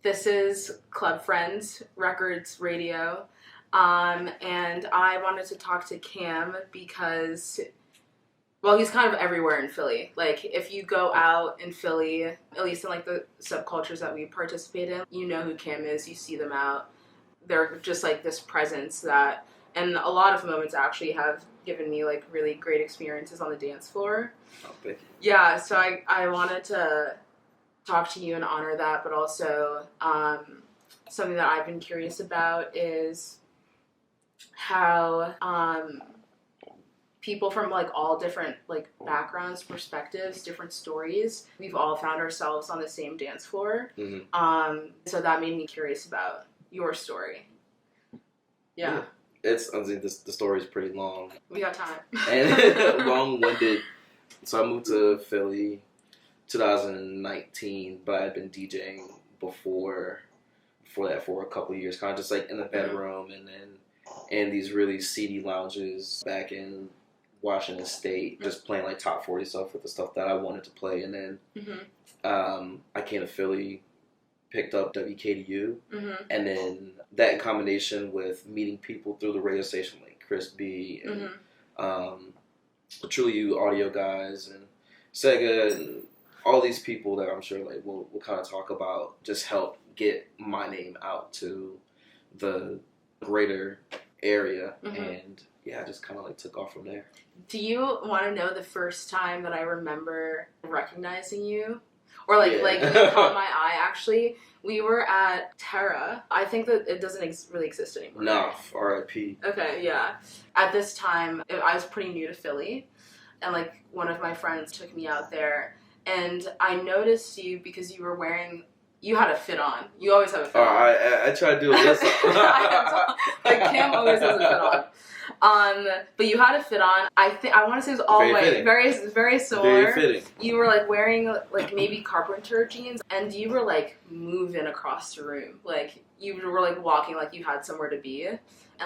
This is Clubfriends, Records Radio, and I wanted to talk to Cam because, well, he's kind of everywhere in Philly. Like, if you go out in Philly, at least in, like, the subcultures that we participate in, you know who Cam is, you see them out. They're just, like, this presence that, and a lot of moments actually have given me, like, really great experiences on the dance floor. Oh, thank you. Yeah, so I wanted to talk to you and honor that, but also something that I've been curious about is how people from like all different like backgrounds, perspectives, different stories, we've all found ourselves on the same dance floor. Mm-hmm. So that made me curious about your story. Yeah. It's, I mean, the story is pretty long. We got time. And long-winded. So I moved to Philly 2019, but I had been DJing before that for a couple of years, kind of just like in the bedroom and then in these really seedy lounges back in Washington State, just playing like top 40 stuff with the stuff that I wanted to play. And then I came to Philly, picked up WKDU, and then that in combination with meeting people through the radio station like Chris B and the Truly You audio guys and Sega and all these people that I'm sure like we'll kind of talk about just help get my name out to the greater area, and yeah, I just kind of like took off from there. Do you want to know the first time that I remember recognizing you? Or like you caught my eye, actually. We were at Terra. I think that it doesn't really exist anymore. No, R.I.P. Okay, yeah. At this time, I was pretty new to Philly. And like one of my friends took me out there. And I noticed you because you were wearing... You had a fit on. You always have a fit on. I try to do this. Like Cam always has a fit on. But you had a fit on. I want to say it was all white. Very similar. Very fitting. You were like wearing like maybe carpenter jeans, and you were like moving across the room. Like you were like walking like you had somewhere to be. And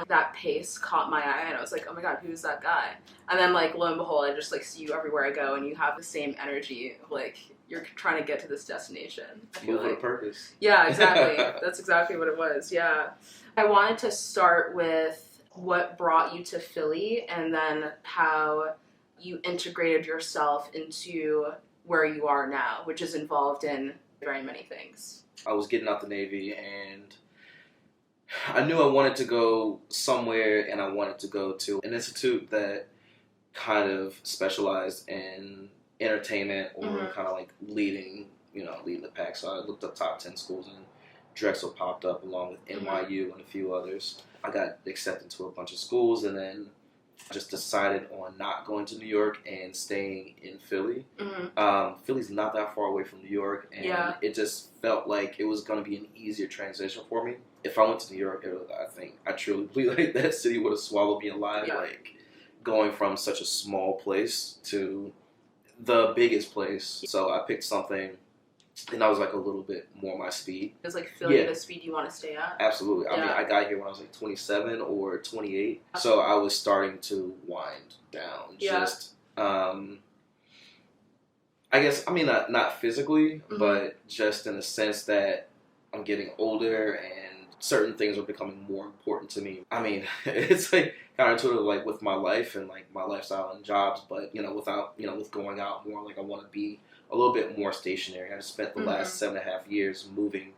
that pace caught my eye, and I was like, oh my god, who's that guy? And then like lo and behold, I just like see you everywhere I go, and you have the same energy. Like you're trying to get to this destination. Move with a purpose. Yeah, exactly. That's exactly what it was. Yeah. I wanted to start with what brought you to Philly and then how you integrated yourself into where you are now, which is involved in very many things. I was getting out the Navy and I knew I wanted to go somewhere, and I wanted to go to an institute that kind of specialized in entertainment or kind of like leading the pack. So I looked up top 10 schools, and Drexel popped up along with NYU and a few others. I got accepted to a bunch of schools, and then just decided on not going to New York and staying in Philly. Philly's not that far away from New York, and it just felt like it was going to be an easier transition for me. If I went to New York, I truly believe like that city would have swallowed me alive. Like going from such a small place to the biggest place. So I picked something, and I was like a little bit more my speed. It was like Philly the speed you want to stay at? Absolutely. I mean, I got here when I was like 27 or 28. So I was starting to wind down. Just, I guess, I mean, not physically, but just in the sense that I'm getting older and certain things are becoming more important to me. I mean, it's like counterintuitive, like with my life and like my lifestyle and jobs, but without with going out more, like I want to be a little bit more stationary. I spent the last 7.5 years moving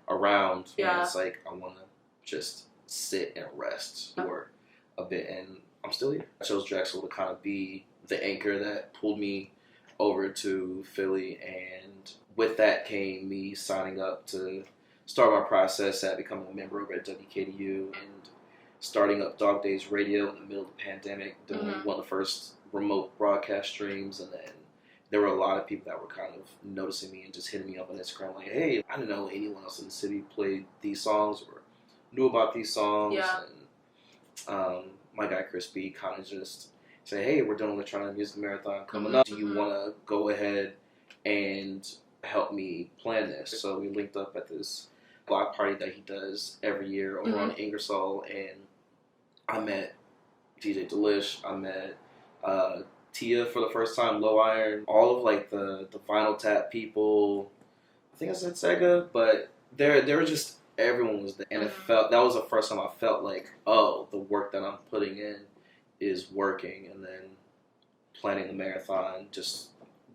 around, and it's like I want to just sit and rest for a bit, and I'm still here. I chose Drexel to kind of be the anchor that pulled me over to Philly, and with that came me signing up to start my process at becoming a member over at WKDU and starting up Daze Radio in the middle of the pandemic, doing one of the first remote broadcast streams. And then there were a lot of people that were kind of noticing me and just hitting me up on Instagram like, hey, I didn't know anyone else in the city played these songs or knew about these songs. And my guy Chris B kind of just said, hey, we're doing the Electronic Music Marathon coming up. Do you want to go ahead and help me plan this? So we linked up at this block party that he does every year over on Ingersoll, and I met DJ Delish, I met Tia for the first time, Low Iron, all of like the Vinyl Tap people. I think I said Sega, but there were just, everyone was there, and it felt, that was the first time I felt like, oh, the work that I'm putting in is working. And then planning the marathon just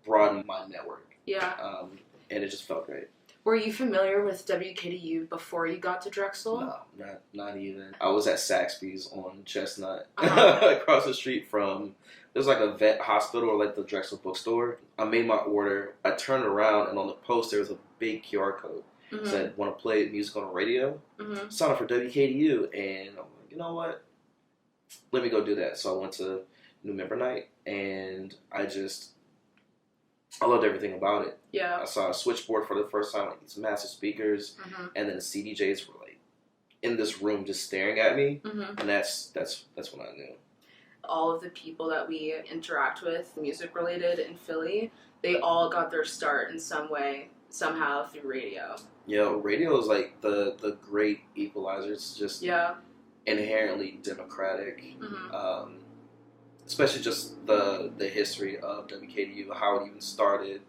broadened my network. Yeah. And it just felt great. Were you familiar with WKDU before you got to Drexel? No, not even. I was at Saxby's on Chestnut, across the street from, there's like a vet hospital or like the Drexel bookstore. I made my order. I turned around, and on the post there was a big QR code. It said, want to play music on the radio? Sign up for WKDU. And I'm like, you know what? Let me go do that. So I went to new member night, and I loved everything about it. Yeah. I saw a switchboard for the first time, like these massive speakers, and then the CDJs were like in this room just staring at me, and that's when I knew. All of the people that we interact with, music related in Philly, they all got their start in some way, somehow through radio. Yeah, radio is like the great equalizer. It's just inherently democratic. Especially just the history of WKDU, how it even started,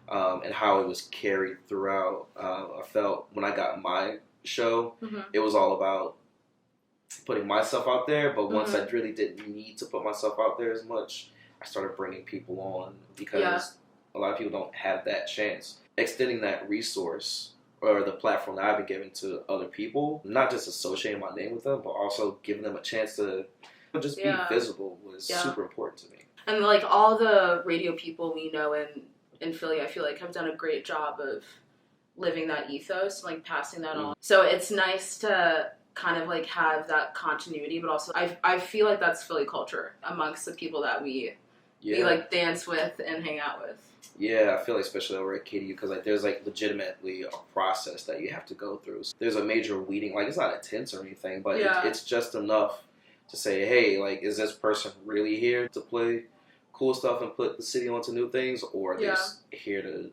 and how it was carried throughout. I felt when I got my show, it was all about putting myself out there, but once I really didn't need to put myself out there as much, I started bringing people on, because a lot of people don't have that chance. Extending that resource or the platform that I've been giving to other people, not just associating my name with them, but also giving them a chance to just be visible was super important to me. And like all the radio people we know in Philly, I feel like have done a great job of living that ethos, like passing that on. So it's nice to kind of like have that continuity, but also I feel like that's Philly culture amongst the people that we like dance with and hang out with. Yeah, I feel like especially over at KDU, because like there's like legitimately a process that you have to go through. So there's a major weeding, like it's not intense or anything, but it's just enough to say, hey, like, is this person really here to play cool stuff and put the city onto new things, or are they just here to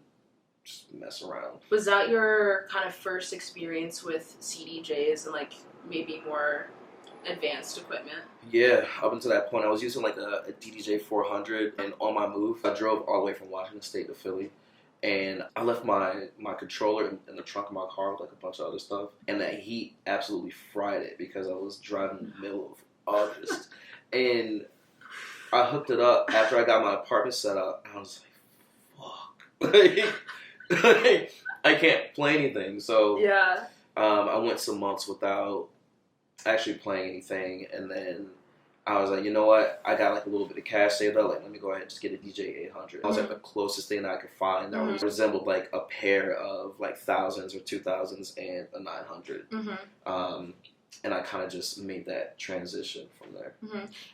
just mess around? Was that your kind of first experience with CDJs and like maybe more advanced equipment? Yeah, up until that point, I was using like a DDJ 400, and on my move, I drove all the way from Washington State to Philly, and I left my controller in the trunk of my car with like a bunch of other stuff, and that heat absolutely fried it because I was driving in the middle of August, and I hooked it up after I got my apartment set up, and I was like, fuck. I can't play anything, so I went some months without actually playing anything, and then I was like, you know what, I got like a little bit of cash saved up, like let me go ahead and just get a DJ 800. I was like the closest thing that I could find that resembled like a pair of like thousands or 2000s and a 900. And I kind of just made that transition from there.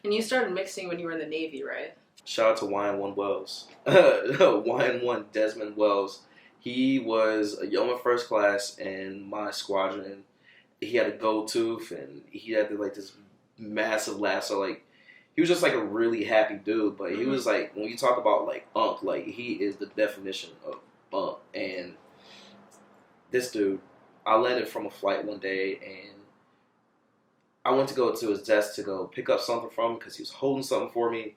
And you started mixing when you were in the Navy, right? Shout out to YN1 Wells. YN1 Desmond Wells. He was a yeoman first class in my squadron. He had a gold tooth, and he had like this massive laugh. So like, he was just like a really happy dude. But he was like, when you talk about like unk, like he is the definition of unk. And this dude, I landed from a flight one day, and I went to go to his desk to go pick up something from him because he was holding something for me.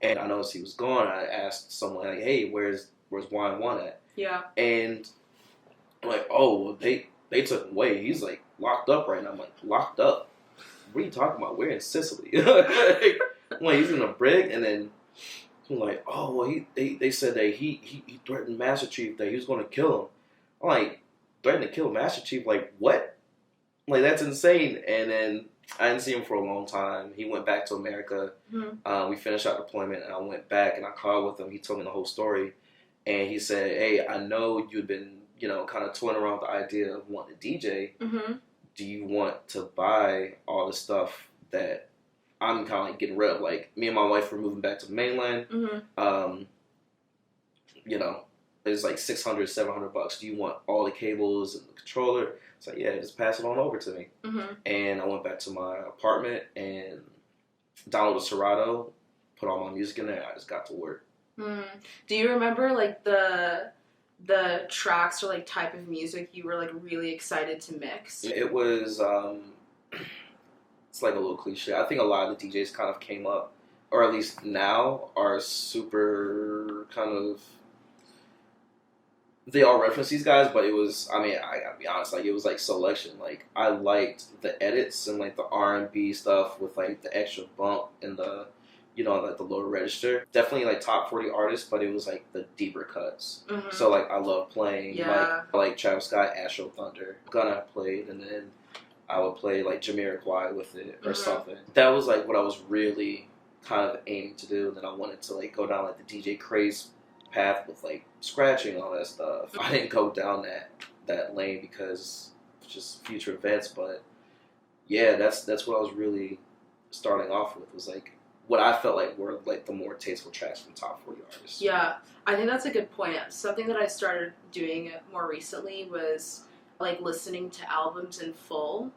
And I noticed he was gone. I asked someone like, "Hey, where's YN1 at?" Yeah. And I'm like, "Oh, well, they took him away. He's like locked up right now." I'm like, "Locked up? What are you talking about? We're in Sicily." I'm like, he's in a brig, and then I'm like, "Oh, well, they said that he threatened Master Chief that he was going to kill him." I'm like, "Threatened to kill Master Chief? Like what? Like that's insane." And then I didn't see him for a long time. He went back to America. We finished our deployment, and I went back, and I called with him. He told me the whole story, and he said, "Hey, I know you've been, kind of toying around with the idea of wanting to DJ. Do you want to buy all the stuff that I'm kind of like getting rid of? Like, me and my wife were moving back to the mainland. It's like $600, $700. Do you want all the cables and the controller?" It's like, yeah, just pass it on over to me. And I went back to my apartment and downloaded Serato, put all my music in there, and I just got to work. Do you remember like the tracks or like type of music you were like really excited to mix? It was it's like a little cliche. I think a lot of the DJs kind of came up, or at least now are super kind of, they all reference these guys, but it was, I mean, I gotta be honest, like, it was, like, selection. Like, I liked the edits and, like, the R&B stuff with, like, the extra bump and the, you know, like, the lower register. Definitely, like, top 40 artists, but it was, like, the deeper cuts. Mm-hmm. So, like, I love playing, Yeah. like Travis Scott, Astro Thunder. Gunna played, and then I would play, like, Jamiroquai with it or something. That was, like, what I was really kind of aiming to do. And then I wanted to, like, go down, like, the DJ craze path with, like, scratching and all that stuff. I didn't go down that lane because it's just future events, but yeah, that's what I was really starting off with, was like what I felt like were like the more tasteful tracks from top 40 artists. Yeah, I think that's a good point. Something that I started doing more recently was like listening to albums in full,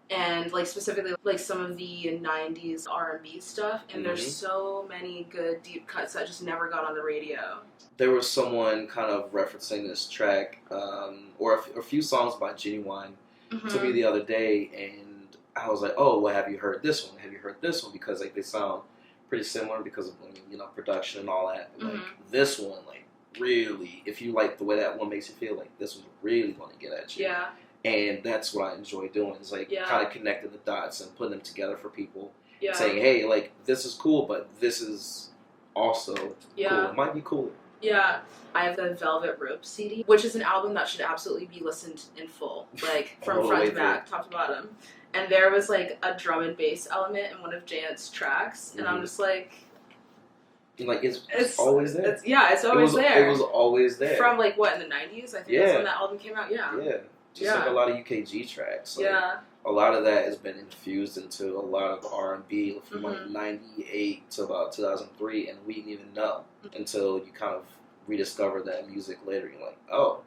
and like specifically like some of the 90s R&B stuff, and there's so many good deep cuts that just never got on the radio. There was someone kind of referencing this track, or a few songs by Genuine to me the other day, and I was like, oh, well, have you heard this one? Have you heard this one? Because like they sound pretty similar because of, you know, production and all that. But, like this one, like really, if you like the way that one makes you feel, like this one's really going to get at you. Yeah. And that's what I enjoy doing, is like kind of connecting the dots and putting them together for people. Yeah. Saying, hey, like this is cool, but this is also cool. It might be cooler. Yeah, I have the Velvet Rope CD, which is an album that should absolutely be listened in full, like from front to back, top to bottom. And there was like a drum and bass element in one of Janet's tracks, and I'm just like, it's always there. It's always there. It was always there. From like what, in the 90s? I think that's when that album came out. Yeah. Just like a lot of UKG tracks. Like, a lot of that has been infused into a lot of R&B from like 98 to about 2003, and we didn't even know until you kind of rediscover that music later. You're like, oh,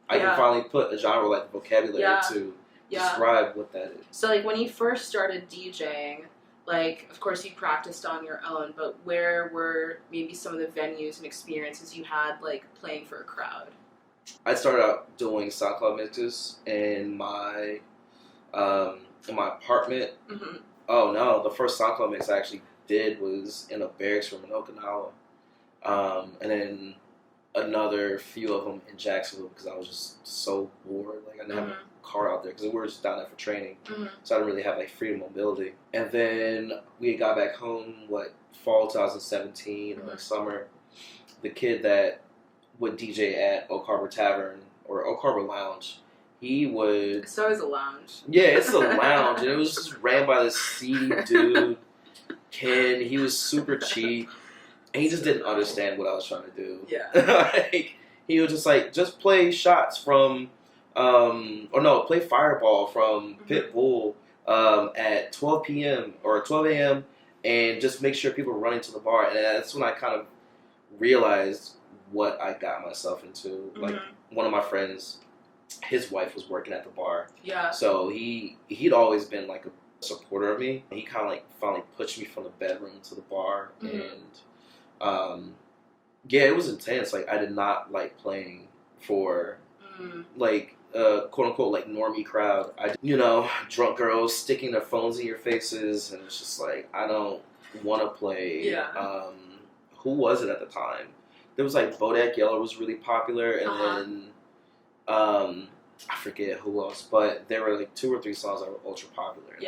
I can finally put a genre like vocabulary to describe what that is. So like when you first started DJing, like of course you practiced on your own, but where were maybe some of the venues and experiences you had like playing for a crowd? I started out doing SoundCloud mixes in my apartment. Oh no, the first SoundCloud mix I actually did was in a barracks room in Okinawa, and then another few of them in Jacksonville because I was just so bored. Like I didn't have a car out there because we were just down there for training, so I didn't really have like freedom mobility. And then we got back home fall 2017 or summer. The kid that would DJ at Oak Harbor Tavern or Oak Harbor Lounge, he would... It's always a lounge. Yeah, it's a lounge, and it was just ran by this seedy dude, Ken. He was super cheap, and he just didn't understand what I was trying to do. Yeah. Like, he was just like, just play shots from, play Fireball from Pitbull at 12 p.m. or 12 a.m., and just make sure people are running to the bar. And that's when I kind of realized what I got myself into. Like, one of my friends, his wife was working at the bar. Yeah. So he'd always been like a supporter of me. He kind of like finally pushed me from the bedroom to the bar, and it was intense. Like I did not like playing for like quote unquote like normie crowd. Drunk girls sticking their phones in your faces, and it's just like I don't want to play. Yeah. Who was it at the time? There was like Bodak Yellow was really popular, and then I forget who else, but there were like 2 or 3 songs that were ultra popular. And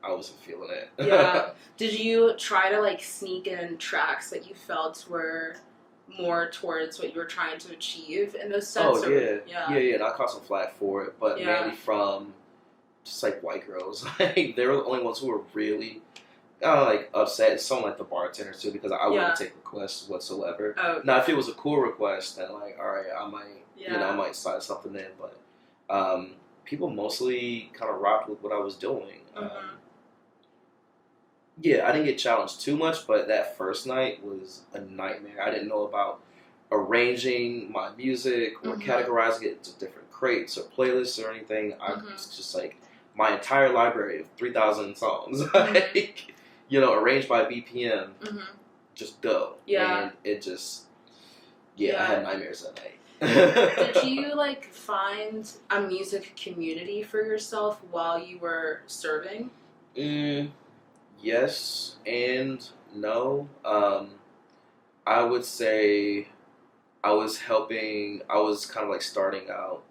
I wasn't feeling it. Yeah. Did you try to like sneak in tracks that you felt were more towards what you were trying to achieve in those sets? Oh yeah. And I caught some flack for it, but mainly from just like white girls. Like they were the only ones who were really like upset. Some like the bartenders too, because I wouldn't take requests whatsoever. Oh, okay. Now if it was a cool request, then like all right, I might I might slide something in, but people mostly kind of rocked with what I was doing. I didn't get challenged too much, but that first night was a nightmare. I didn't know about arranging my music or categorizing it into different crates or playlists or anything. I was just like my entire library of 3,000 songs. Like, arranged by BPM, just go. Yeah. And it just, I had nightmares that night. Did you, like, find a music community for yourself while you were serving? Yes and no. I would say I was kind of like starting out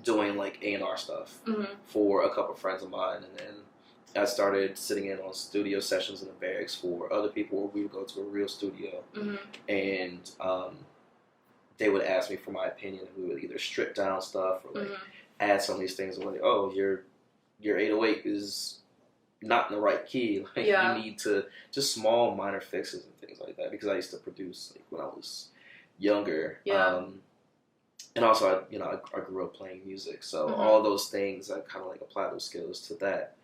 doing like A&R stuff for a couple of friends of mine, and then I started sitting in on studio sessions in the barracks for other people, where we would go to a real studio, and they would ask me for my opinion, and we would either strip down stuff or like add some of these things, like, oh, your 808 is not in the right key, like you need to, just small minor fixes and things like that, because I used to produce like when I was younger. And also I grew up playing music, so all those things I kind of like applied those skills to that.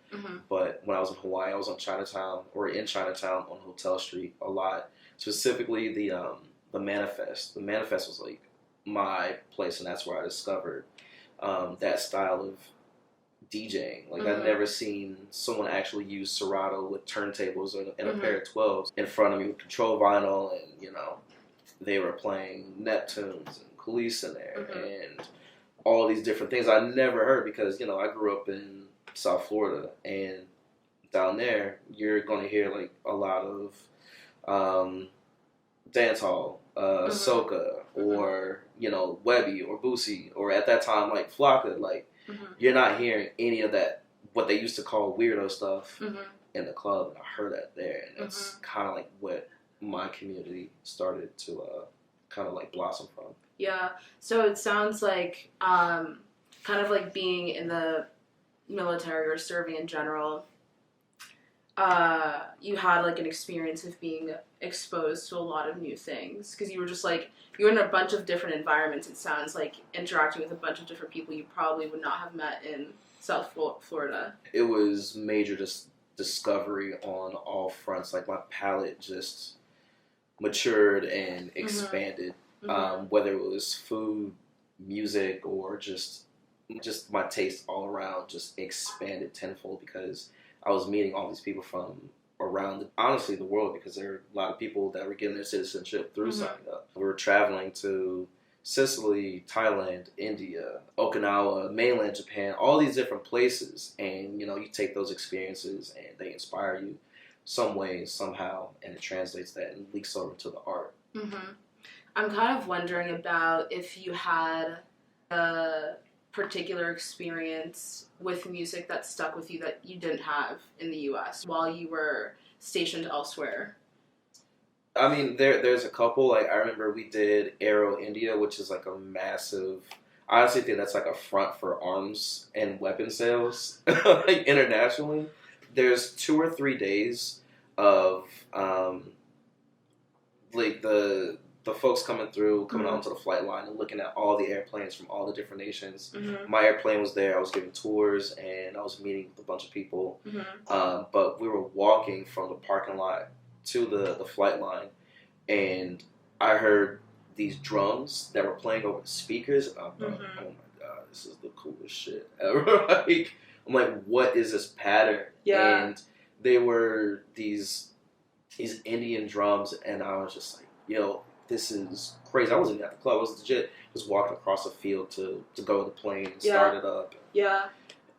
But when I was in Hawaii, I was in Chinatown on Hotel Street a lot, specifically the Manifest. The Manifest was like my place, and that's where I discovered that style of DJing. Like I'd never seen someone actually use Serato with turntables and a pair of 12s in front of me with control vinyl, and they were playing Neptunes and Khalees in there and all these different things I never heard, because I grew up in South Florida, and down there you're going to hear like a lot of dancehall, soca, or Webby or Boosie, or at that time like Flocka. Like you're not hearing any of that, what they used to call weirdo stuff in the club, and I heard that there, and that's kind of like what my community started to kind of like blossom from. Yeah, so it sounds like kind of like being in the military or serving in general, you had like an experience of being exposed to a lot of new things, because you were just like, you were in a bunch of different environments, it sounds like, interacting with a bunch of different people you probably would not have met in South Florida. It was major discovery on all fronts. Like my palette just matured and expanded, whether it was food, music, or just my taste all around just expanded tenfold, because I was meeting all these people from around, honestly, the world, because there are a lot of people that were getting their citizenship through signing up. We were traveling to Sicily, Thailand, India, Okinawa, mainland Japan, all these different places, and you take those experiences and they inspire you some way, somehow, and it translates that and leaks over to the art. I'm kind of wondering about if you had a particular experience with music that stuck with you that you didn't have in the U.S. while you were stationed elsewhere. I mean, there's a couple. Like, I remember we did Aero India, which is like a massive... I honestly think that's like a front for arms and weapon sales, like internationally. There's 2 or 3 days of like the folks coming onto the flight line and looking at all the airplanes from all the different nations. My airplane was there. I was giving tours and I was meeting with a bunch of people. But we were walking from the parking lot to the flight line, and I heard these drums that were playing over the speakers. And I thought, oh my God, this is the coolest shit ever. I'm like, what is this pattern? And they were these Indian drums, and I was just like, yo, this is crazy. I wasn't even at the club. I was legit just walking across a field to go to the plane and start it up.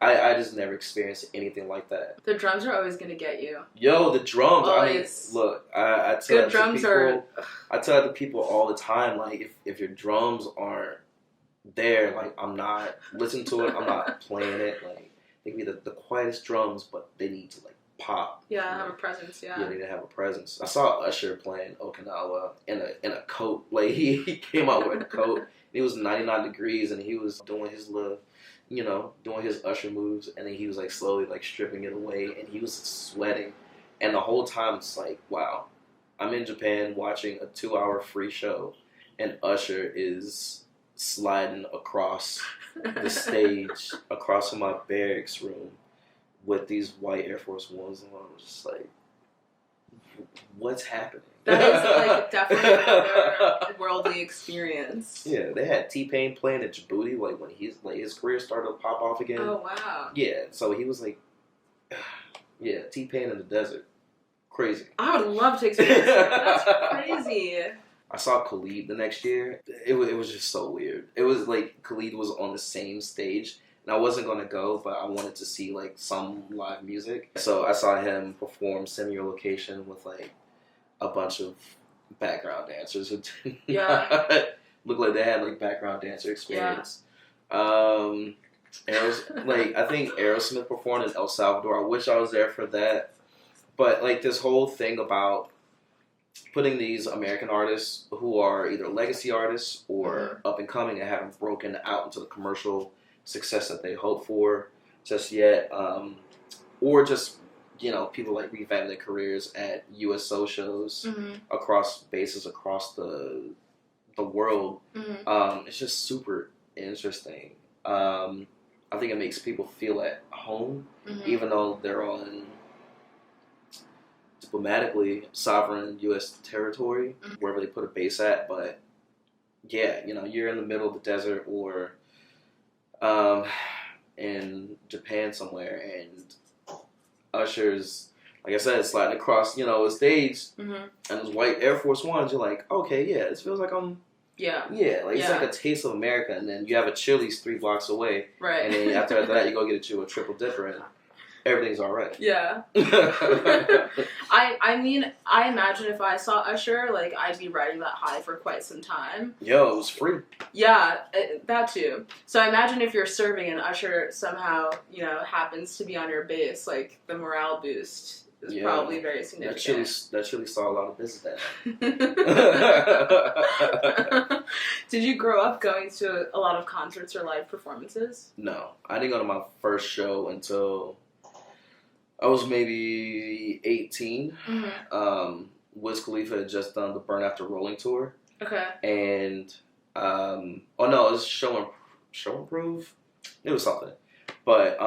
I just never experienced anything like that. The drums are always going to get you. Yo, the drums. Always. I mean, look, I tell good drums people, I tell the people all the time, like, if your drums aren't there, like, I'm not listening to it, I'm not playing it. Like, they can be the quietest drums, but they need to, like, pop. Have a presence, Yeah, they need to have a presence. I saw Usher playing Okinawa in a coat. Like, he came out wearing a coat. It was 99 degrees, and he was doing his little, doing his Usher moves, and then he was, like, slowly, like, stripping it away, and he was sweating. And the whole time, it's like, wow, I'm in Japan watching a 2-hour free show, and Usher is sliding across the stage, across from my barracks room, with these white Air Force Ones, and I was just like, what's happening? That is, like, definitely another worldly experience. Yeah, they had T-Pain playing at Djibouti, like, when his career started to pop off again. Oh, wow. Yeah, so he was like, yeah, T-Pain in the desert. Crazy. I would love to experience that. That's crazy. I saw Khalid the next year. It was just so weird. It was like Khalid was on the same stage, and I wasn't going to go, but I wanted to see, like, some live music. So I saw him perform Send Me Your Location with, like, a bunch of background dancers who did Yeah. not look like they had like background dancer experience. Yeah. I think Aerosmith performed in El Salvador. I wish I was there for that. But like this whole thing about putting these American artists who are either legacy artists or up and coming and haven't broken out into the commercial success that they hope for just yet, or just people like revamp their careers at USO shows across bases across the world. It's just super interesting. I think it makes people feel at home, even though they're on diplomatically sovereign U.S. territory, wherever they put a base at. But yeah, you're in the middle of the desert or in Japan somewhere, and Usher's, like I said, sliding across, a stage, and those white Air Force Ones. You're like, okay, yeah, this feels like I'm. It's like a taste of America, and then you have a Chili's 3 blocks away, right? And then after that, you go get a triple dipper, and everything's all right. Yeah. I mean, I imagine if I saw Usher, like, I'd be riding that high for quite some time. Yo, it was free. Yeah, that too. So I imagine if you're serving and Usher somehow, happens to be on your base, like, the morale boost is probably very significant. That Chili saw a lot of business that night. Did you grow up going to a lot of concerts or live performances? No. I didn't go to my first show until I was maybe 18. Wiz Khalifa had just done the Burn After Rolling tour. Okay. And, it was Show and Prove? It was something. But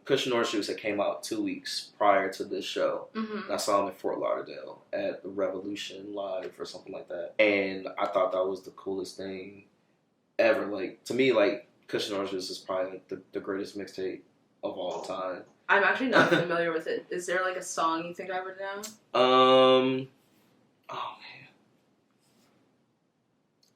Cushion Orange Juice had came out 2 weeks prior to this show. And I saw him in Fort Lauderdale at the Revolution Live or something like that. And I thought that was the coolest thing ever. Like, to me, like, Cushion Orange Juice is probably like the greatest mixtape of all time. I'm actually not familiar with it. Is there like a song you think I would know? Oh man,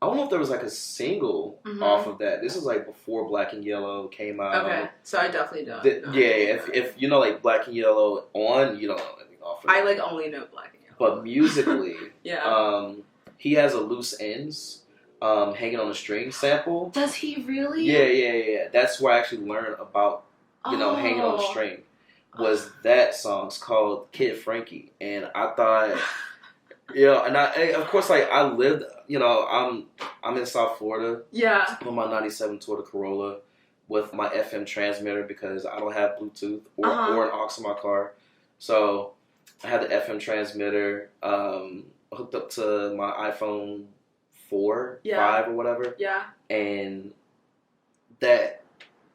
I don't know if there was like a single off of that. This is like before Black and Yellow came out. Okay, so I definitely don't. If you know like Black and Yellow on, you don't know anything off of I that. like only know Black and Yellow. But musically, yeah. He has a Loose Ends. Hanging on a String sample. Does he really? Yeah. That's where I actually learned about Hanging on a String. Was that song? It's called Kid Frankie, and I thought, and of course I lived, I'm in South Florida. Yeah. On my '97 Toyota Corolla with my FM transmitter because I don't have Bluetooth or an aux in my car, so I had the FM transmitter hooked up to my iPhone 4, 5 or whatever. Yeah. And that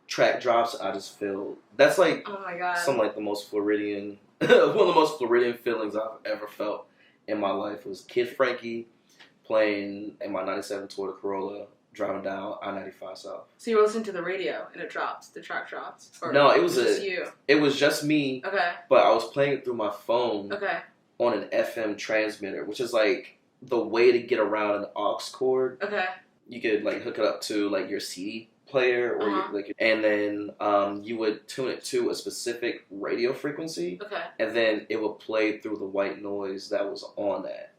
track drops, I just feel that's like oh my God. Some like the most Floridian one of the most Floridian feelings I've ever felt in my life was Kid Frankie playing in my '97 Toyota Corolla driving down I-95 South. So you were listening to the radio and the track drops? Or no, it was just you. It was just me. Okay. But I was playing it through my phone. Okay. On an FM transmitter, which is like the way to get around an aux cord. Okay. You could like hook it up to like your CD player or and then you would tune it to a specific radio frequency. Okay. And then it would play through the white noise that was on that.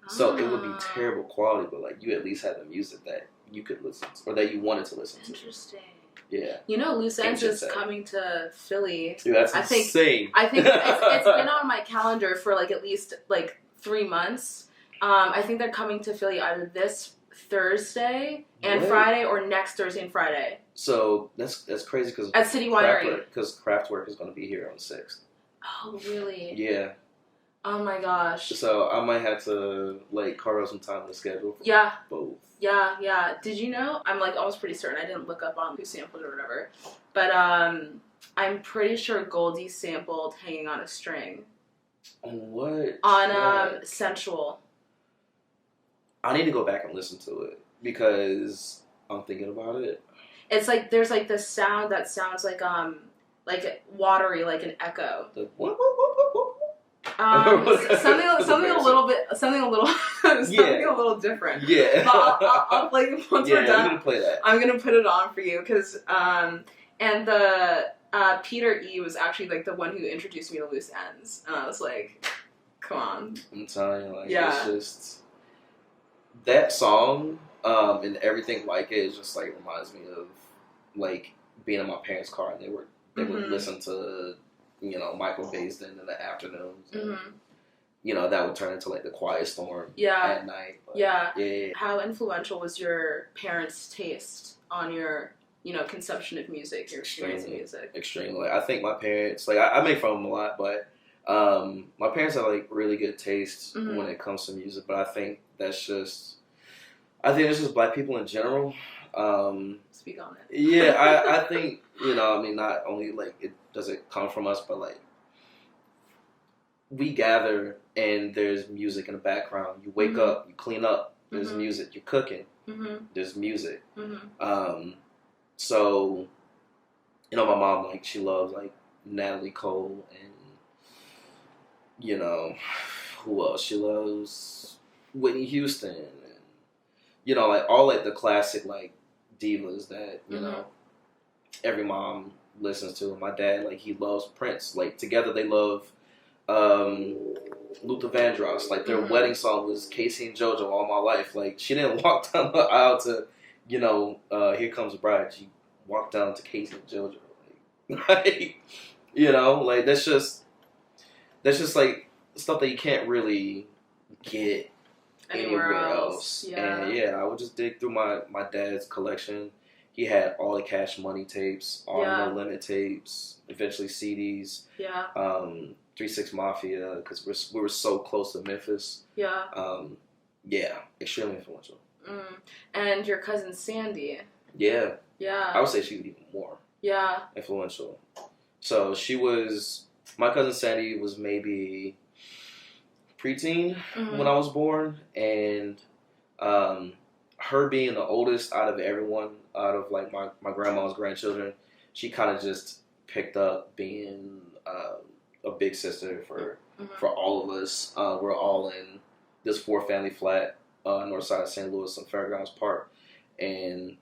So it would be terrible quality, but like you at least had the music that you could listen to or that you wanted to listen to. Interesting. Yeah. Loose Ends is coming to Philly. Dude, that's insane. I think it's been on my calendar for like at least like 3 months. I think they're coming to Philly either this Thursday and Friday or next Thursday and Friday. So that's crazy because at City Winery. Because Kraftwerk is going to be here on the 6th. Oh, really? Yeah. Oh my gosh. So I might have to like carve out some time in the schedule for both. Yeah. Did you know? I'm like almost pretty certain. I didn't look up on who sampled it or whatever. But I'm pretty sure Goldie sampled Hanging on a String. On what? On Sensual. I need to go back and listen to it because I'm thinking about it. It's like there's like this sound that sounds like watery, like an echo. The what? Something a little different. Yeah. But I'll play once we're done. I'm gonna play that. I'm gonna put it on for you because and the Peter E was actually like the one who introduced me to Loose Ends, and I was like, come on. I'm telling you, like it's just that song and everything like it is just like reminds me of like being in my parents' car and they would listen to Michael Baisden in the afternoons. And, that would turn into like the Quiet Storm at night. But, yeah. How influential was your parents' taste on your conception of music, your experience of music? Extremely. I think my parents, like I make fun of them a lot, but my parents have like really good taste when it comes to music. But I think it's just Black people in general. Speak on it. Yeah, I think not only like it doesn't come from us, but like we gather and there's music in the background. You wake up, you clean up. There's music. You're cooking. There's music. So, my mom, like, she loves, like, Natalie Cole and, who else? She loves Whitney Houston and, like, all, like, the classic, like, divas that, every mom listens to. And my dad, like, he loves Prince. Like, together they love Luther Vandross. Like, their wedding song was Casey and JoJo All My Life. Like, she didn't walk down the aisle to... Here Comes the Bride. She walked down to Casey and JoJo. Like, that's just like stuff that you can't really get anywhere else. Yeah. And I would just dig through my dad's collection. He had all the Cash Money tapes, all the No Limit tapes, eventually CDs. Yeah. 3-6 Mafia, because we were so close to Memphis. Yeah. Extremely influential. And your cousin Sandy. Yeah. I would say she was even more influential. So my cousin Sandy was maybe preteen when I was born, and her being the oldest out of everyone, out of like my grandma's grandchildren, she kind of just picked up being a big sister for all of us. We're all in this 4-family flat north side of St. Louis on Fairgrounds Park, and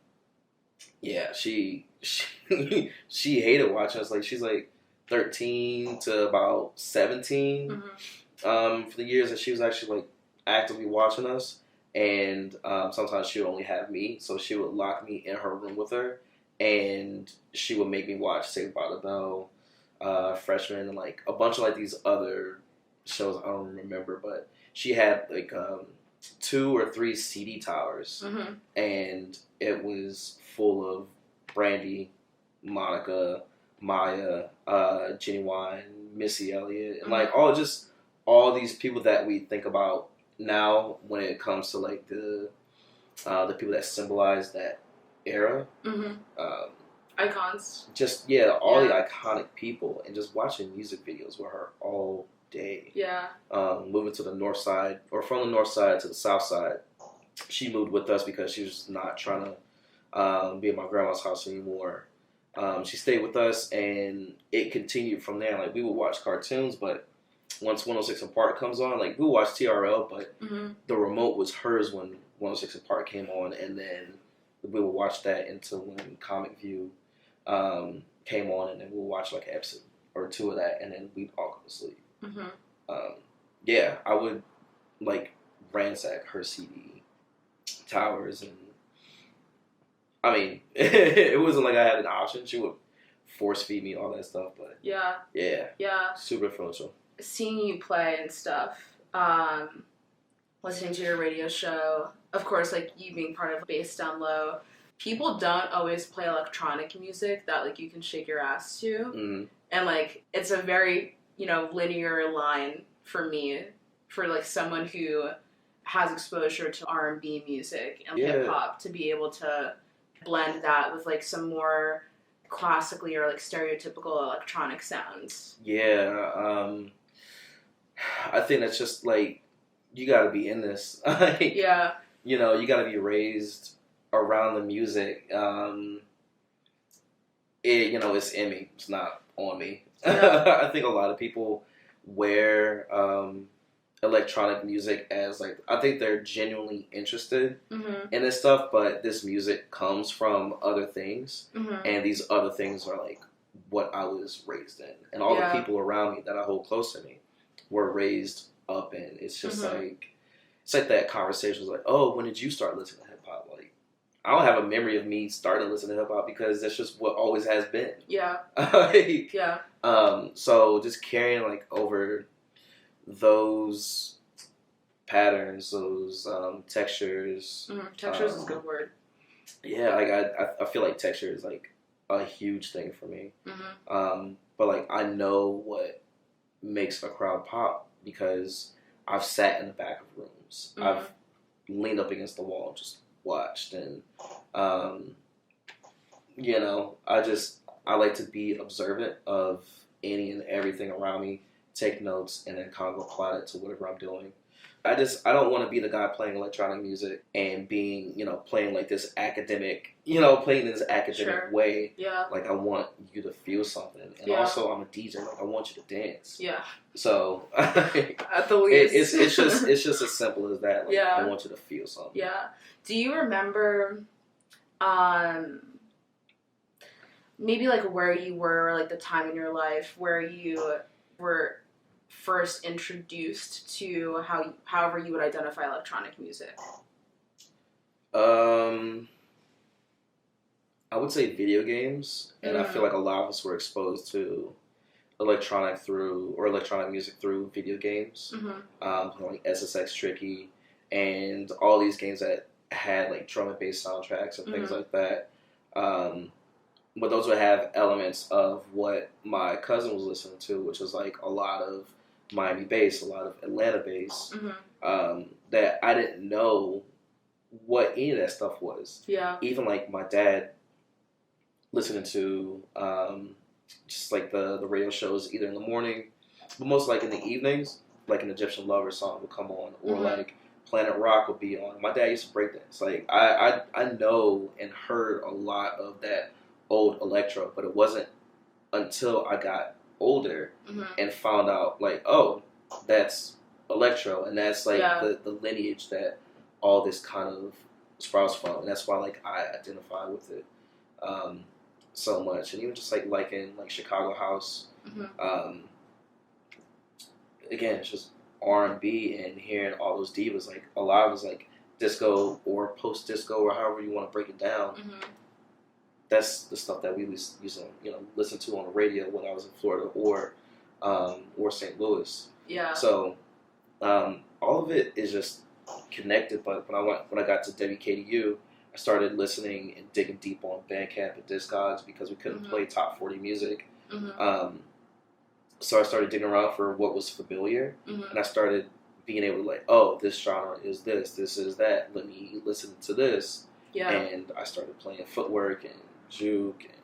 she hated watching us. Like, she's like 13 to about 17 for the years that she was actually like actively watching us. And sometimes she would only have me, so she would lock me in her room with her, and she would make me watch Saved by the Bell, Freshman, and like a bunch of like these other shows I don't remember. But she had like 2 or 3 CD towers, and it was full of Brandy, Monica, Maya, Jenny Wine, Missy Elliott, and like all these people that we think about now when it comes to like the people that symbolize that era. Icons. Just all the iconic people, and just watching music videos with her all day. Yeah. Moving to the north side, or from the north side to the south side. She moved with us because she was just not trying to be at my grandma's house anymore. She stayed with us, and it continued from there. Like, we would watch cartoons, but once 106 and Park comes on, like, we would watch TRL, but the remote was hers when 106 and Park came on, and then we would watch that until when Comic View came on, and then we'll watch like an episode or 2 of that, and then we'd all go to sleep. I would like ransack her CD towers, and I mean, it wasn't like I had an option. She would force feed me all that stuff, but super influential. Seeing you play and stuff, listening to your radio show, of course, like you being part of Bass Down Low, people don't always play electronic music that like you can shake your ass to, and like it's a very linear line for me, for like someone who has exposure to R&B music and hip hop, to be able to blend that with like some more classically or like stereotypical electronic sounds. I think that's just like, you gotta be in this. Like, you gotta be raised around the music. It's in me. It's not on me. I think a lot of people wear electronic music as like, I think they're genuinely interested in this stuff, but this music comes from other things, and these other things are like what I was raised in, and all the people around me that I hold close to me were raised up in. It's just like, it's like that conversation was like, oh, when did you start listening to hip hop? Like, I don't have a memory of me starting to listen to hip hop because that's just what always has been. Yeah. Like, yeah. So just carrying like over those patterns, those textures. Textures is a good word. Yeah, like I feel like texture is like a huge thing for me. But like I know what makes a crowd pop because I've sat in the back of rooms. I've leaned up against the wall and just watched, and you know, I like to be observant of any and everything around me, take notes, and then kind of apply it to whatever I'm doing. I don't want to be the guy playing electronic music and being, you know, playing like this academic, you know, playing in this academic way. Yeah. Like I want you to feel something, and also I'm a DJ. Like I want you to dance. Yeah. So at the least, it's just as simple as that. Like, I want you to feel something. Yeah. Do you remember, maybe like where you were, like the time in your life where you were first introduced to however you would identify electronic music? I would say video games, and I feel like a lot of us were exposed to electronic music through video games, like SSX Tricky, and all these games that had like drum and bass soundtracks and things like that. But those would have elements of what my cousin was listening to, which was like a lot of Miami bass, a lot of Atlanta bass, that I didn't know what any of that stuff was. Yeah. Even like my dad listening to just like the radio shows either in the morning, but most like in the evenings, like an Egyptian Lover song would come on, or like Planet Rock would be on. My dad used to break dance. Like I know and heard a lot of that old electro, but it wasn't until I got older and found out like, oh, that's electro, and that's like the lineage that all this kind of sprouts from, and that's why like I identify with it so much. And even just like liking like Chicago house, again, it's just R&B, and hearing all those divas, like a lot of it's like disco or post disco or however you want to break it down. That's the stuff that we used to, you know, listen to on the radio when I was in Florida or St. Louis. Yeah. So all of it is just connected. But when I got to WKDU, I started listening and digging deep on Bandcamp and Discogs because we couldn't play top 40 music. So I started digging around for what was familiar, and I started being able to like, oh, this genre is this is that. Let me listen to this. Yeah. And I started playing footwork and juke, and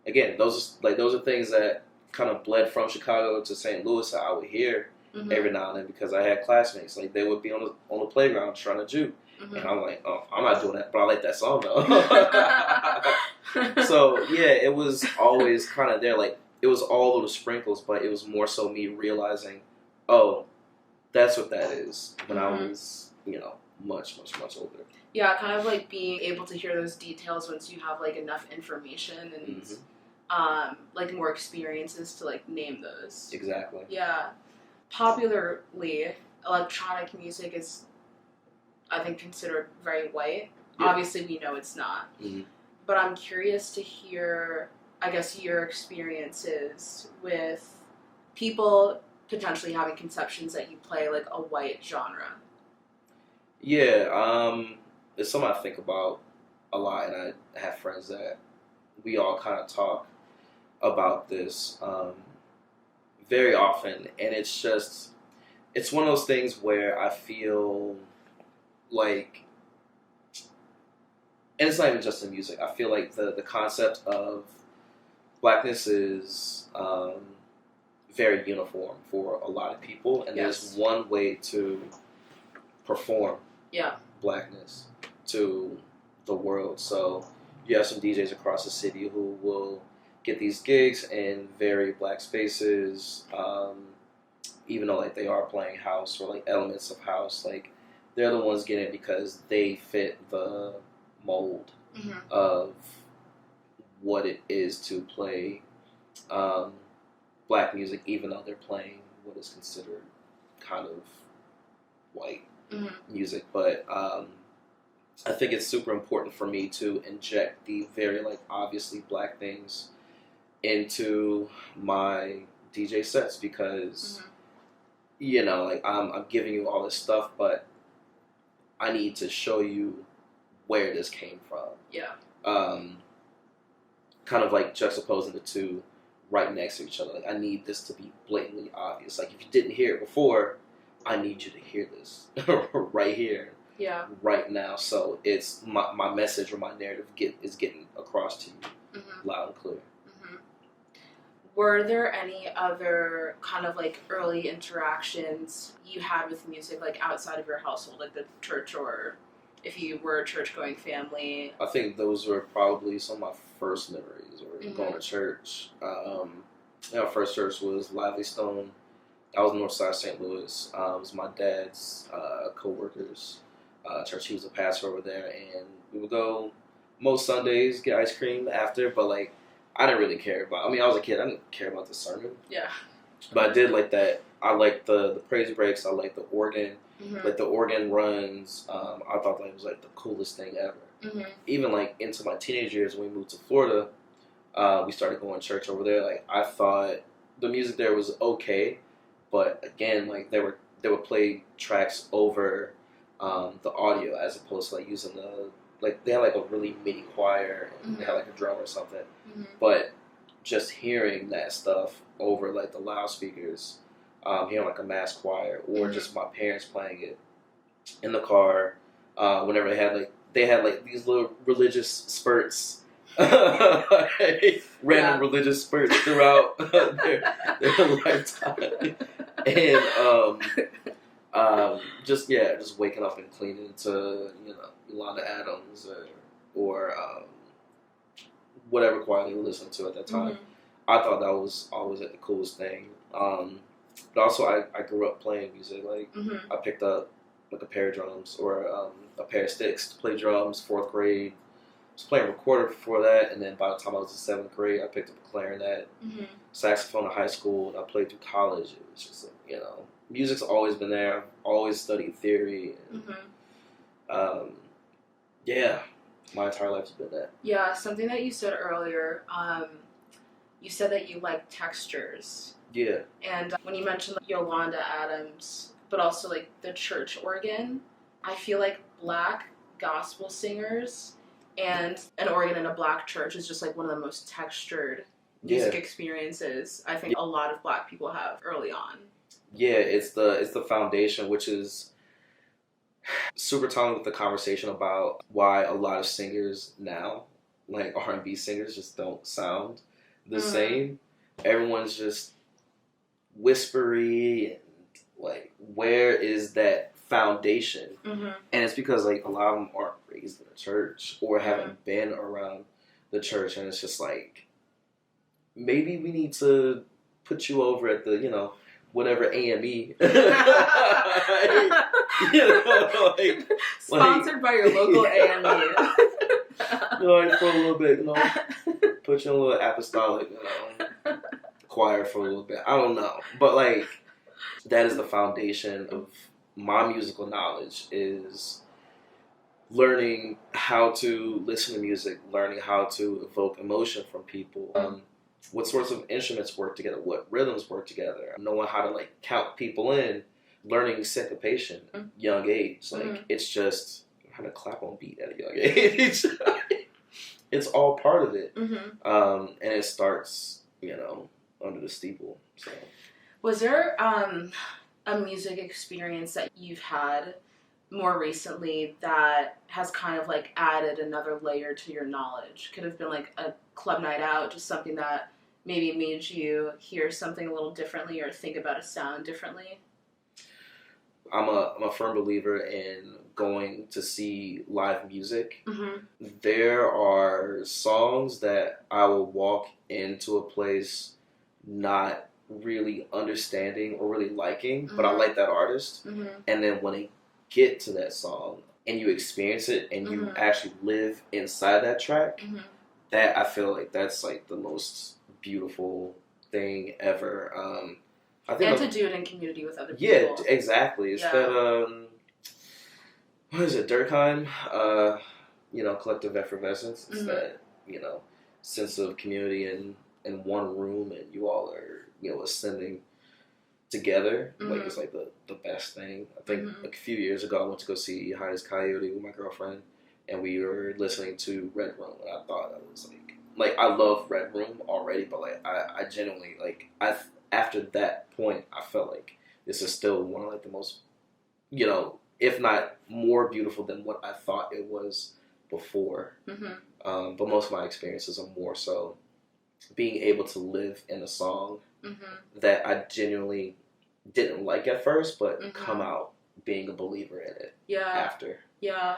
again, those are things that kind of bled from Chicago to St. Louis that I would hear every now and then because I had classmates, like they would be on the playground trying to juke, and I'm like, oh, I'm not doing that, but I like that song though. So yeah, it was always kind of there, like it was all little sprinkles, but it was more so me realizing, oh, that's what that is when I was, you know, much older. Yeah, kind of like being able to hear those details once you have like enough information and like more experiences to like name those. Exactly. Yeah. Popularly, electronic music is, I think, considered very white. Yeah. Obviously, we know it's not. But I'm curious to hear, I guess, your experiences with people potentially having conceptions that you play like a white genre. Yeah, it's something I think about a lot, and I have friends that we all kind of talk about this very often, and it's one of those things where I feel like, and it's not even just in music, I feel like the concept of blackness is very uniform for a lot of people, and there's one way to perform blackness to the world. So you have some DJs across the city who will get these gigs in very black spaces, even though like they are playing house or like elements of house, like they're the ones getting it because they fit the mold of what it is to play black music, even though they're playing what is considered kind of white. music, but I think it's super important for me to inject the very like obviously black things into my DJ sets because you know, like I'm giving you all this stuff, but I need to show you where this came from. Yeah. Kind of like juxtaposing the two right next to each other. Like I need this to be blatantly obvious. Like if you didn't hear it before, I need you to hear this right here. Yeah. Right now. So it's my message or my narrative is getting across to you loud and clear. Were there any other kind of like early interactions you had with music, like outside of your household, like the church, or if you were a church-going family? I think those were probably some of my first memories, or going to church. Our first church was Lively Stone. I was Northside St. Louis. It was my dad's co-worker's church. He was a pastor over there, and we would go most Sundays, get ice cream after, but like, I didn't really care about. I mean, I was a kid. I didn't care about the sermon. Yeah. But I did like that. I liked the praise breaks. I liked the organ. Like the organ runs. I thought that was like the coolest thing ever. Even like into my teenage years when we moved to Florida, we started going to church over there. Like I thought the music there was okay, but again, like they would play tracks over the audio as opposed to like using like they had like a really MIDI choir and they had like a drum or something. But just hearing that stuff over like the loudspeakers, hearing like a mass choir or just my parents playing it in the car, whenever they had like these little religious spurts, random religious spurts throughout their lifetime, and just waking up and cleaning to Yolanda Adams or whatever choir they were listening to at that time. I thought that was always like the coolest thing. But also I grew up playing music. Like I picked up like a pair of drums or a pair of sticks to play drums. 4th grade, I was playing recorder before that, and then by the time I was in 7th grade, I picked up a clarinet, saxophone in high school, and I played through college. It was just like, music's always been there. I've always studied theory. And, my entire life's been that. Yeah, something that you said earlier, you said that you like textures. Yeah. And when you mentioned like, Yolanda Adams, but also like the church organ, I feel like black gospel singers and an organ in a black church is just like one of the most textured music experiences I think a lot of black people have early on. Yeah, it's the foundation, which is super telling with the conversation about why a lot of singers now, like R&B singers, just don't sound the same. Everyone's just whispery and like, where is that foundation? And it's because like a lot of them aren't raised in a church or haven't been around the church, and it's just like, maybe we need to put you over at the whatever AME. Sponsored by your local AME. Like for a little bit, put you in a little apostolic, choir for a little bit. I don't know. But like, that is the foundation of my musical knowledge, is learning how to listen to music, learning how to evoke emotion from people. What sorts of instruments work together, what rhythms work together, knowing how to like count people in, learning syncopation, young age. Like it's just how to clap on beat at a young age. It's all part of it. And it starts, under the steeple. So, was there a music experience that you've had more recently that has kind of like added another layer to your knowledge? Could have been like a club night out, just something that maybe made you hear something a little differently or think about a sound differently? I'm a firm believer in going to see live music. There are songs that I will walk into a place not really understanding or really liking, but I like that artist. And then when they get to that song and you experience it and you actually live inside that track, that I feel like that's like the most beautiful thing ever. I think and to do it in community with other people. Yeah, exactly. It's that what is it, Durkheim? Collective effervescence. It's that, sense of community in one room, and you all are, ascending together. Like, it's like the best thing. I think like a few years ago I went to go see Highest Coyote with my girlfriend, and we were listening to Red Room, and I thought that was like I love Red Room already, but like I genuinely after that point I felt like this is still one of like the most, if not more beautiful than what I thought it was before. But most of my experiences are more so being able to live in a song that I genuinely didn't like at first, but come out being a believer in it after. Yeah.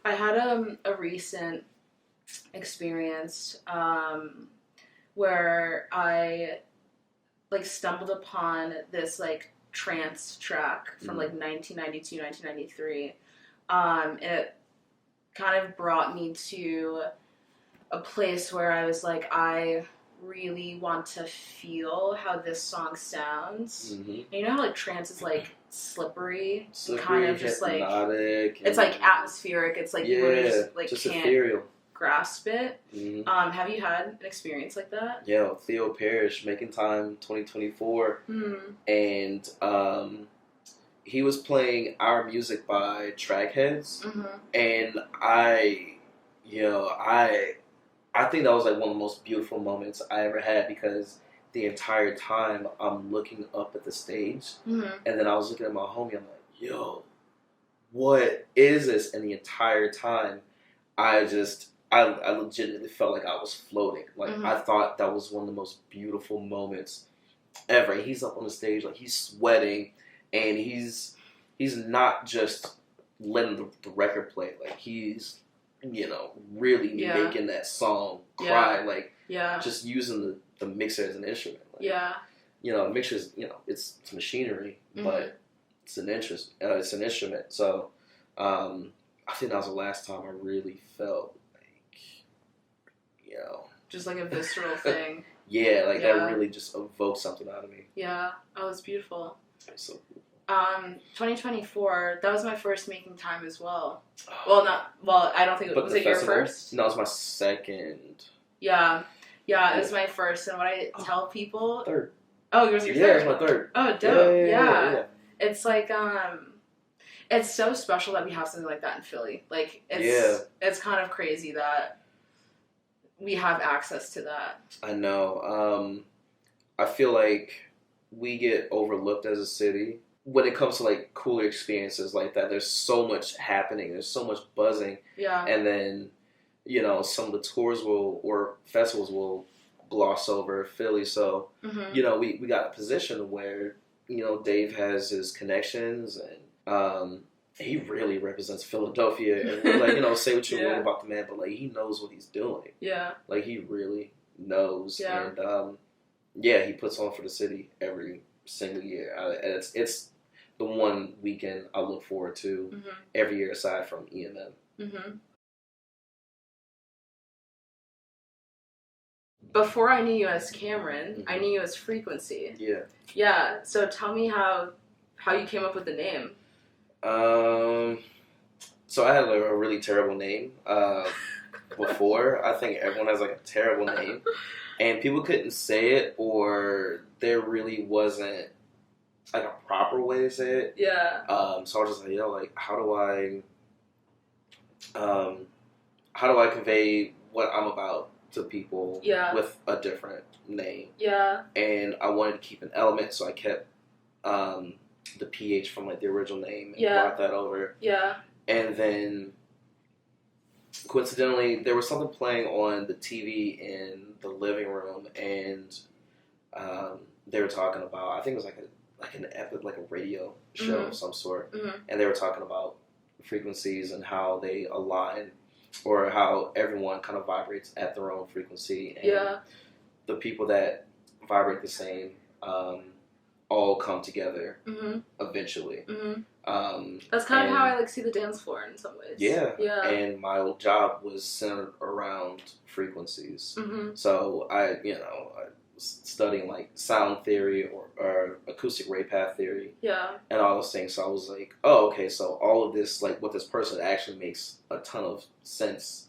I had a recent experience where I like stumbled upon this like trance track from like 1992, 1993. And it kind of brought me to a place where I was like, I really want to feel how this song sounds. And you know how like trance is like slippery kind of just like it's like atmospheric. It's like you just like just can't ethereal. Grasp it. Have you had an experience like that? Yeah, Theo Parrish, Making Time 2024, and he was playing Our Music by Trackheads, and I think that was like one of the most beautiful moments I ever had, because the entire time I'm looking up at the stage, and then I was looking at my homie, I'm like, yo, what is this? And the entire time I legitimately felt like I was floating. Like, I thought that was one of the most beautiful moments ever. He's up on the stage, like, he's sweating, and he's not just letting the record play. Like, he's, really making that song cry. Like, just using the mixer as an instrument. Like, mixers, it's machinery, but it's an instrument. So, I think that was the last time I really felt just like a visceral thing. That really just evoked something out of me. Yeah, that was beautiful. It's so beautiful. 2024, that was my first Making Time as well. I don't think was it your first? No, it was my second. Yeah, it was my first, and what I tell people... Third. Oh, yours was your third? Yeah, it was my third. Oh, dope, yeah. It's like, it's so special that we have something like that in Philly. Like, it's kind of crazy that we have access to that. I know. I feel like we get overlooked as a city when it comes to like cooler experiences like that. There's so much happening. There's so much buzzing. Yeah. And then, some of the tours or festivals will gloss over Philly. So, we got a position where, Dave has his connections, and he really represents Philadelphia, and like, say what you want about the man, but like, he knows what he's doing. Yeah. Like, he really knows. Yeah. And he puts on for the city every single year. And it's the one weekend I look forward to every year aside from EMM. Before I knew you as Cameron, I knew you as Phreakwency. Yeah. Yeah. So tell me how you came up with the name. So I had a really terrible name before. I think everyone has like a terrible name, and people couldn't say it, or there really wasn't like a proper way to say it. Yeah. So I was just like, how do I convey what I'm about to people with a different name? Yeah. And I wanted to keep an element, so I kept the PH from like the original name and brought that over. Yeah. And then coincidentally, there was something playing on the TV in the living room, and they were talking about, I think it was like a radio show of some sort, and they were talking about frequencies and how they align, or how everyone kind of vibrates at their own frequency, and the people that vibrate the same all come together eventually. That's kind of how I like see the dance floor in some ways. Yeah. And my old job was centered around frequencies. So I studying like sound theory or acoustic ray path theory. Yeah. And all those things. So I was like, oh, okay, so all of this, like what this person actually makes a ton of sense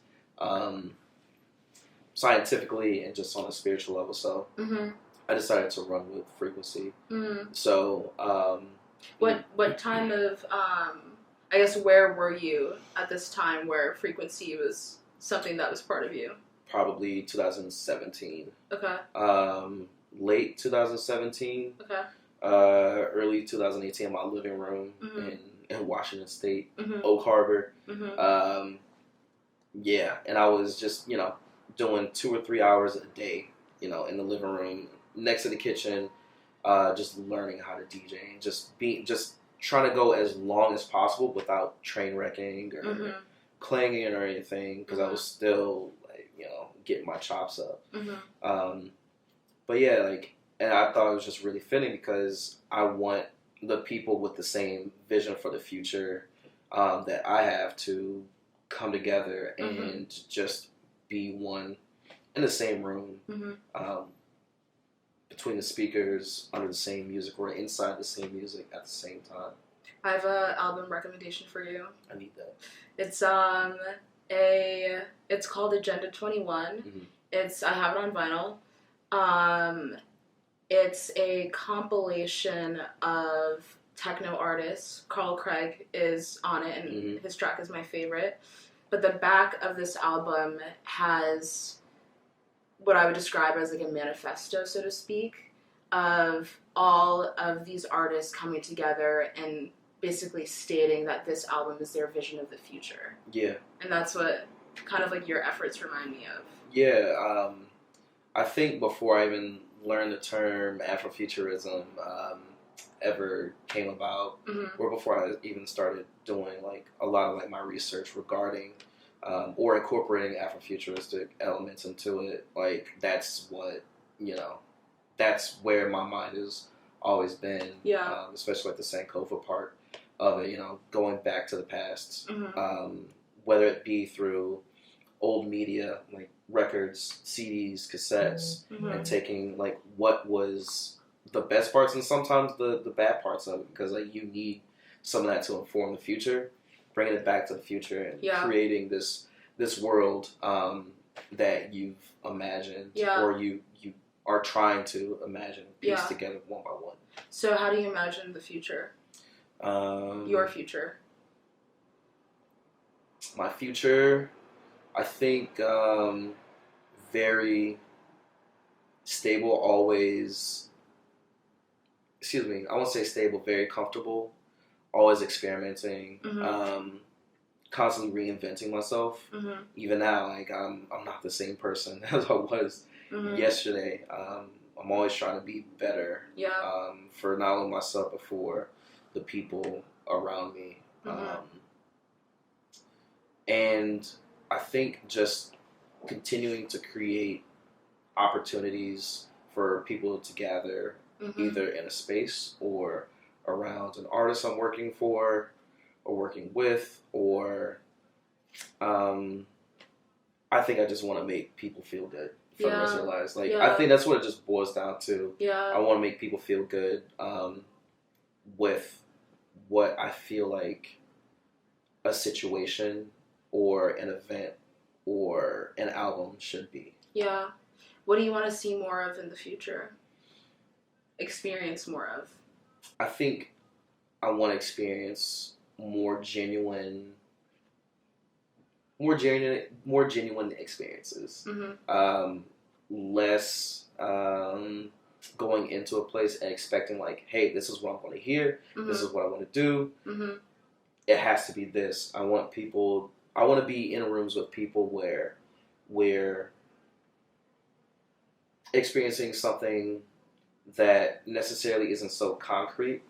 scientifically and just on a spiritual level. So I decided to run with Phreakwency. So what time of I guess where were you at this time where Phreakwency was something that was part of you? Probably 2017. Okay. Late 2017. Okay. Early 2018 in my living room in Washington State, Oak Harbor. Yeah, and I was just, doing 2 or 3 hours a day, in the living room next to the kitchen, just learning how to DJ and just trying to go as long as possible without train wrecking or clanging or anything, because I was still getting my chops up. But yeah, and I thought it was just really fitting because I want the people with the same vision for the future that I have to come together and just be one in the same room, between the speakers, under the same music, or inside the same music at the same time. I have an album recommendation for you. I need that. It's called Agenda 21. I have it on vinyl. It's a compilation of techno artists. Carl Craig is on it, and his track is my favorite. But the back of this album has what I would describe as like a manifesto, so to speak, of all of these artists coming together and basically stating that this album is their vision of the future. Yeah. And that's what kind of like your efforts remind me of. Yeah. I think before I even learned the term Afrofuturism ever came about, or before I even started doing like a lot of like my research regarding or incorporating Afrofuturistic elements into it, like that's what, that's where my mind has always been. Yeah. Especially like the Sankofa part of it, going back to the past, whether it be through old media like records, CDs, cassettes, and taking like what was the best parts and sometimes the bad parts of it, because like you need some of that to inform the future, bringing it back to the future and creating this world that you've imagined or you are trying to imagine, piece together one by one. So how do you imagine the future? Your future? My future, I think very stable, always, I won't say stable, very comfortable, always experimenting, constantly reinventing myself. Even now, like I'm not the same person as I was yesterday. I'm always trying to be better for not only myself but for the people around me. And I think just continuing to create opportunities for people to gather either in a space or around an artist I'm working for or working with, or I think I just want to make people feel good for the rest of their lives. Like I think that's what it just boils down to. I want to make people feel good with what I feel like a situation or an event or an album should be. Yeah. What do you want to see more of in the future? Experience more of? I think I want to experience more genuine experiences. Less going into a place and expecting like, hey, this is what I'm going to hear. This is what I want to do. It has to be this. I want to be in rooms with people where we're experiencing something that necessarily isn't so concrete,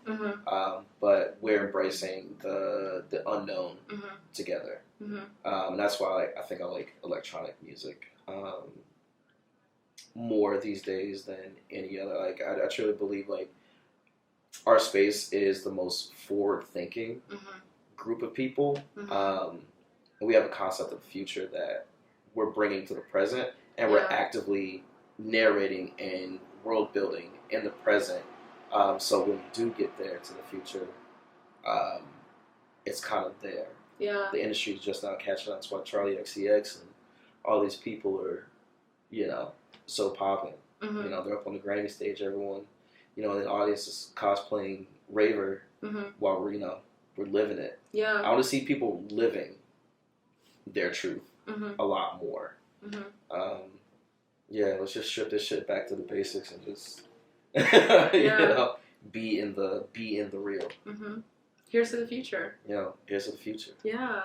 but we're embracing the unknown together. And that's why I think I like electronic music more these days than any other. Like I truly believe like our space is the most forward-thinking group of people. And we have a concept of the future that we're bringing to the present, and we're actively narrating and world building in the present. So when we do get there to the future, it's kind of there. Yeah. The industry's just now catching on. That's why Charlie XCX and all these people are, so popping. Mm-hmm. They're up on the Grammy stage. Everyone, and the audience is cosplaying raver while we're living it. Yeah. I want to see people living their truth a lot more. Mm-hmm. Let's just strip this shit back to the basics and just be in the real. Here's to the future. Here's to the future. Yeah.